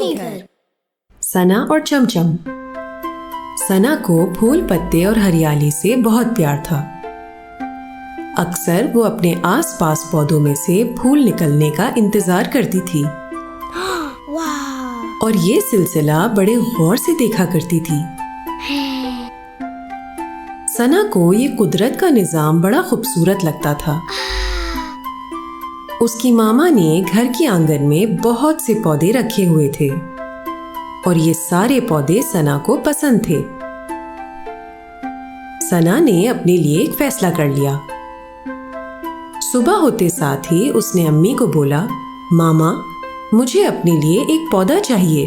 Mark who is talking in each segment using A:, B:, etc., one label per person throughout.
A: अपने घर।
B: सना और चमचम। सना को फूल पत्ते और हरियाली से बहुत प्यार था। अक्सर वो अपने आसपास पौधों में से फूल निकलने का इंतजार करती थी और ये सिलसिला बड़े गौर से देखा करती थी। सना को ये कुदरत का निजाम बड़ा खूबसूरत लगता था। उसकी मामा ने घर के आंगन में बहुत से पौधे रखे हुए थे और ये सारे पौधे सना को पसंद थे। सना ने अपने लिए एक फैसला कर लिया। सुबह होते साथ ही उसने अम्मी को बोला, मामा, मुझे अपने लिए एक पौधा चाहिए।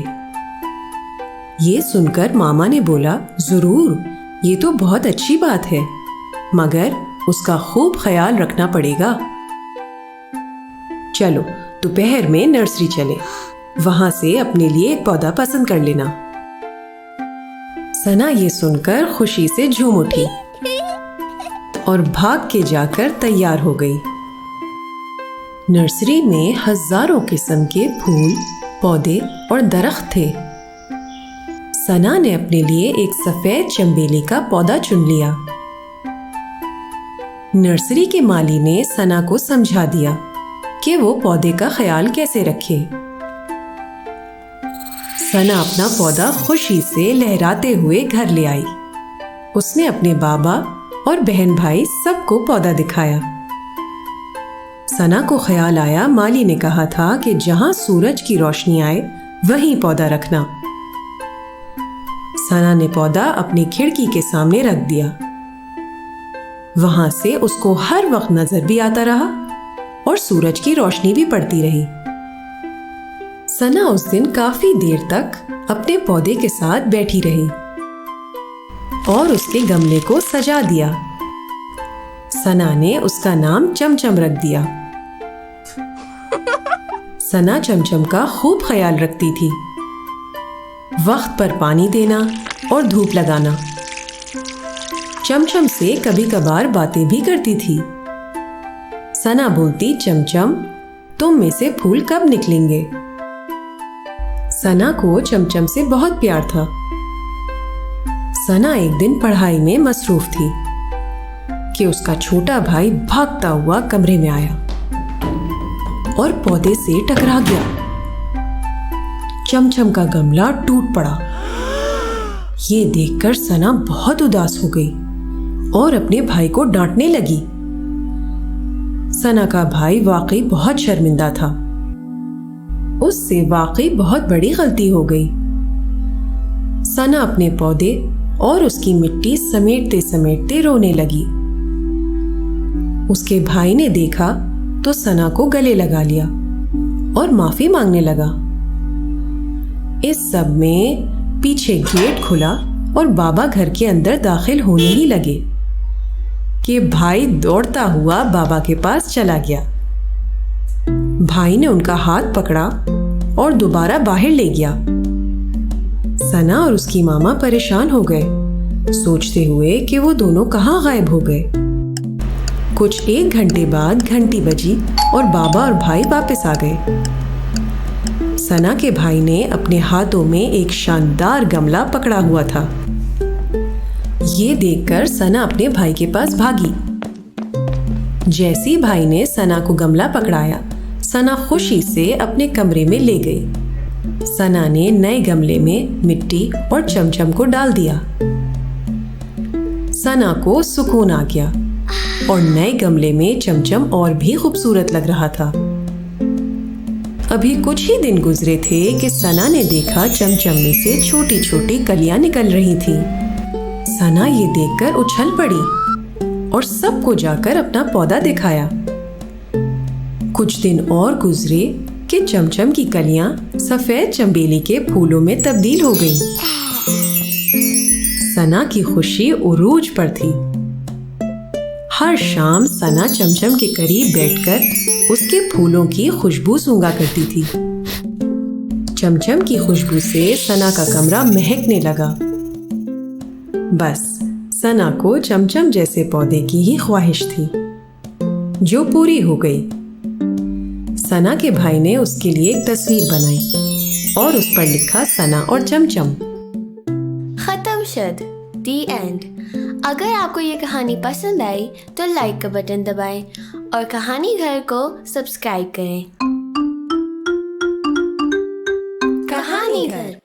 B: ये सुनकर मामा ने बोला, जरूर, ये तो बहुत अच्छी बात है, मगर उसका खूब ख्याल रखना पड़ेगा। चलो दोपहर में नर्सरी चले, वहां से अपने लिए एक पौधा पसंद कर लेना। सना ये सुनकर खुशी से झूम उठी और भाग के जाकर तैयार हो गई। नर्सरी में हजारों किस्म के फूल, पौधे और दरख्त थे। सना ने अपने लिए एक सफेद चंबेली का पौधा चुन लिया। नर्सरी के माली ने सना को समझा दिया कि वो पौधे का ख्याल कैसे रखे। सना अपना पौधा खुशी से लहराते हुए घर ले आई। उसने अपने बाबा और बहन भाई सबको पौधा दिखाया। सना को ख्याल आया, माली ने कहा था कि जहां सूरज की रोशनी आए वहीं पौधा रखना। सना ने पौधा अपनी खिड़की के सामने रख दिया। वहां से उसको हर वक्त नजर भी आता रहा और सूरज की रोशनी भी पड़ती रही। सना उस दिन काफी देर तक अपने पौधे के साथ बैठी रही और उसके गमले को सजा दिया। सना ने उसका नाम चमचम रख दिया। सना चमचम का खूब ख्याल रखती थी। वक्त पर पानी देना और धूप लगाना। चमचम से कभी कभार बातें भी करती थी। सना बोलती, चमचम, तुम में से फूल कब निकलेंगे? सना को चमचम से बहुत प्यार था। सना एक दिन पढ़ाई में मसरूफ थी कि उसका छोटा भाई भागता हुआ कमरे में आया और पौधे से टकरा गया। चमचम का गमला टूट पड़ा। ये देखकर सना बहुत उदास हो गई और अपने भाई को डांटने लगी। सना का भाई वाकई बहुत शर्मिंदा था। उससे वाकई बहुत बड़ी गलती हो गई। सना अपने पौधे और उसकी मिट्टी समेटते समेटते रोने लगी। उसके भाई ने देखा तो सना को गले लगा लिया और माफी मांगने लगा। इस सब में पीछे गेट खुला और बाबा घर के अंदर दाखिल होने ही लगे कि भाई दौड़ता हुआ बाबा के पास चला गया। भाई ने उनका हाथ पकड़ा और दोबारा बाहर ले गया। सना और उसकी मामा परेशान हो गए, सोचते हुए कि वो दोनों कहाँ गायब हो गए। कुछ 1 घंटे बाद घंटी बजी और बाबा और भाई वापस आ गए। सना के भाई ने अपने हाथों में एक शानदार गमला पकड़ा हुआ था। ये देखकर सना अपने भाई के पास भागी। जैसे ही भाई ने सना को गमला पकड़ाया, सना खुशी से अपने कमरे में ले गई। सना ने नए गमले में मिट्टी और चमचम को डाल दिया। सना को सुकून आ गया और नए गमले में चमचम और भी खूबसूरत लग रहा था। अभी कुछ ही दिन गुजरे थे कि सना ने देखा चमचम में से छोटी छोटी कलियां निकल रही थी। सना ये देखकर उछल पड़ी और सबको जाकर अपना पौधा दिखाया। कुछ दिन और गुजरे कि चमचम की कलियां सफेद चंबेली के फूलों में तब्दील हो गईं। सना की खुशी उरूज पर थी। हर शाम सना चमचम के करीब बैठकर उसके फूलों की खुशबू सूंघा करती थी। चमचम की खुशबू से सना का कमरा महकने लगा। बस सना को चमचम जैसे पौधे की ही ख्वाहिश थी, जो पूरी हो गई। सना के भाई ने उसके लिए एक तस्वीर बनाई और उस पर लिखा सना और चमचम।
A: खत्म शद दी एंड। अगर आपको ये कहानी पसंद आई तो लाइक का बटन दबाएं और कहानी घर को सब्सक्राइब करें। कहानी घर।